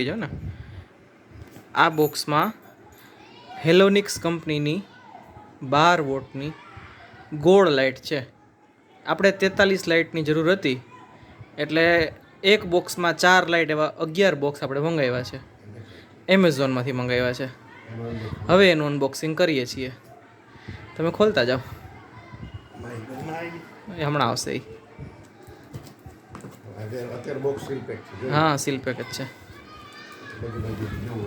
જો ને આ બોક્સમાં હેલોનિક્સ કંપનીની 12 વોટની ગોળ લાઇટ છે. આપણે 43 લાઇટની જરૂર હતી એટલે એક બોક્સમાં 4 લાઇટ એવા 11 બોક્સ આપણે મંગાવ્યા છે. એમેઝોનમાંથી મંગાવ્યા છે. હવે એનું અનબોક્સિંગ કરીએ છીએ. તમે ખોલતા જાઓ. હમણાં આવશે. હા, સીલ પેક જ છે.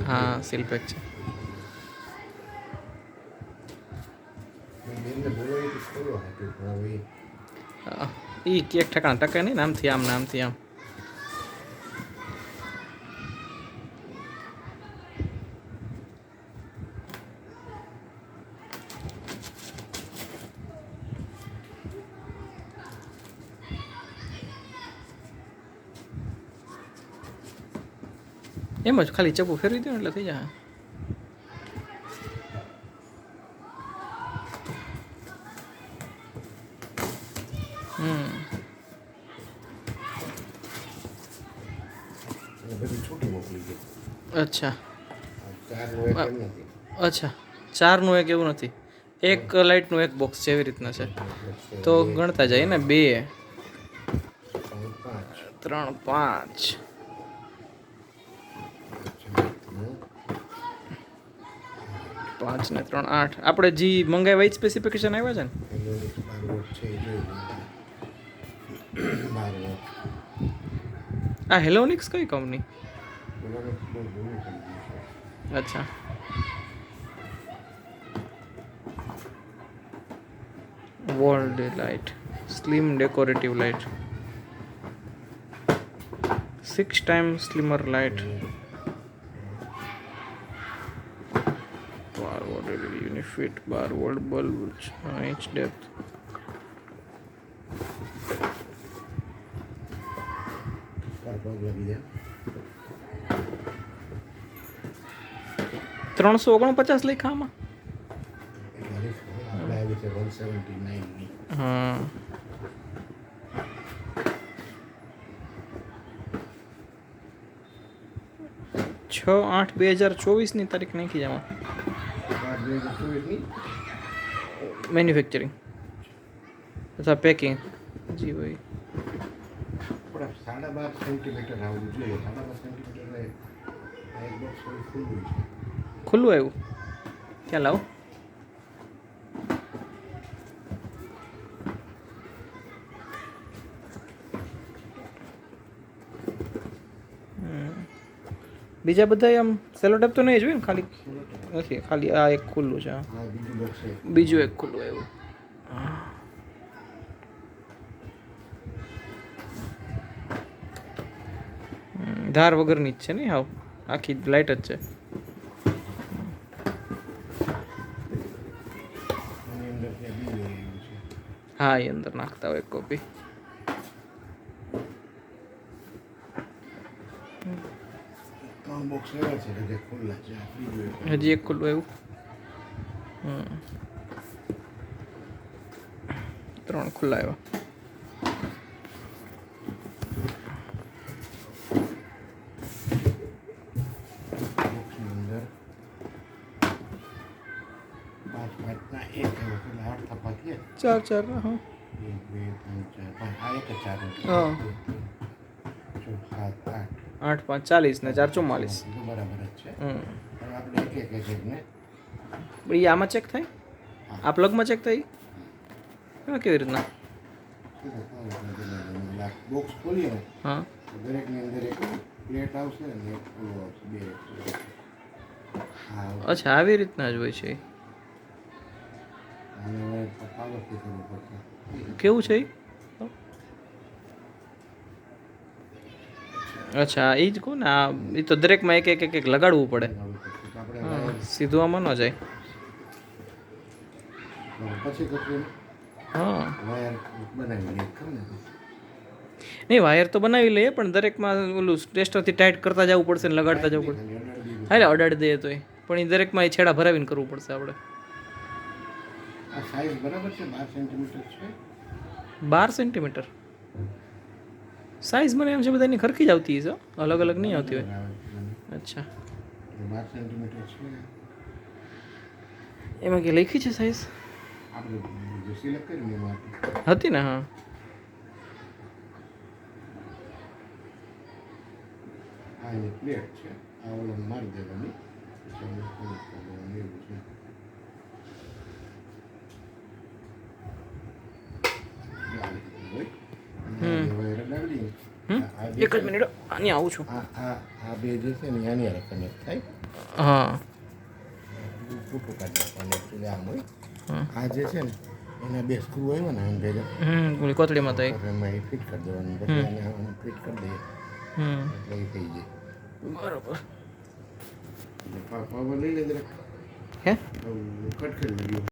હા, સીલ પેક છે. ઈ કેક ઠેકાણા ટકે નહીં, નામથી આમ નામથી આમ. એમ જ ખાલી ચપ્પુ ફેરવી દો એટલે થઈ જાય. અચ્છા અચ્છા, 4નું એક એવું નથી, એક લાઇટનું એક બોક્સ છે, એવી રીતના છે. તો ગણતા જાય ને, 2 3 5 5 ને 3 8. આપણે જે મંગાવ્યા એ સ્પેસિફિકેશન આવ્યા છે ને. આ હેલોનિક્સ કઈ કંપની? અચ્છા, world light slim decorative light, 6 times slimmer light, 12 watt LED unifit 12 volt bulb, inch depth. $349 લખ્યા આમાં. હા, છ 8/2024 તારીખ નાખી જવા. મેન્યુફેક્ચરિંગ અથવા પેકિંગ. જી ભાઈ, 12.5 સેન્ટીમીટર આવવું જોઈએ. 12.5 સેન્ટીમીટર એક બોક્સ ખુલ્લું છે. ખુલ્લું આવ્યું. ક્યાં લાવો? બીજા બધા આમ સેલો ટેપ તો નહીં જોયું ને, ખાલી નથી, ખાલી આ એક ખુલ્લું છે. બીજું એક ખુલ્લું આવ્યું. ધાર વગરની જ છે ને, હાવ આખી લાઇટ જ છે. હા, એ અંદર નાખતા હોય એક કોપી. હજી એક ખુલ્લું આવ્યું. 3 ખુલ્લા આવ્યા. ચાર ચાર. હા, 8 5 40 ને 4 44. બરાબર જ છે. આપણે એ આમાં ચેક થાય, આ પ્લગમાં ચેક થાય. એમાં કેવી રીતના? બોક્સ ખોલીએ ને, હા, દરેકની અંદર એક પ્લેટ આવશે ને એક ખુલ્લો આવશે, 2. અચ્છા, આવી રીતના જ હોય છે. કેવું છે? અચ્છા, એ જ કહું ને, આ એ તો દરેકમાં એક એક એક લગાડવું પડે. સીધું આમાં ન જાય. હા, નહીં, વાયર તો બનાવી લઈએ, પણ દરેકમાં ઓલું ટેસ્ટરથી ટાઈટ કરતા જવું પડશે ને લગાડતા જવું પડશે. હા, એટલે અડાડી દઈએ તો પણ એ દરેકમાં એ છેડા ભરાવીને કરવું પડશે આપણે. આ સાઈઝ બરાબર છે, 12 સેન્ટીમીટર છે. 12 સેન્ટીમીટર સાઈઝ મને એમ છે બધાની ખરખી જ આવતી છે, અલગ અલગ નહીં આવતી હોય. અચ્છા, 12 સેન્ટીમીટર છે. એમાં કે લખી છે સાઈઝ? આપણે જે સિલેક્ટ કરીને એમાં હતી ને? હા. આ એની પ્લેટ છે. આ ઓલો મારી દેવાની પછી આને connect કરી દેવાનું એવું છે. આ રીતે હોય. અને આ જે વાયર લગાડી આ જે એક જ મિનિટ, આની આવું છું. આ બે જે છે ને આની હારે કનેક્ટ થાય. હા. ફૂટું કાઢી નાખવાનું એકચ્યુઅલી આમ હોય. હા. આ જે છે ને એના બે સ્ક્રૂ હોય ને આમ ભેગા ઓલી કોથળીમાં તો એક. એમાં એ ફિટ કરી દેવાનું પછી આને આમ ફિટ કરી દઈએ હમ. એટલે એ થઈ જાય. બરોબર. પાવર લઈ લે જરાક હે? કટ કરી લઈએ.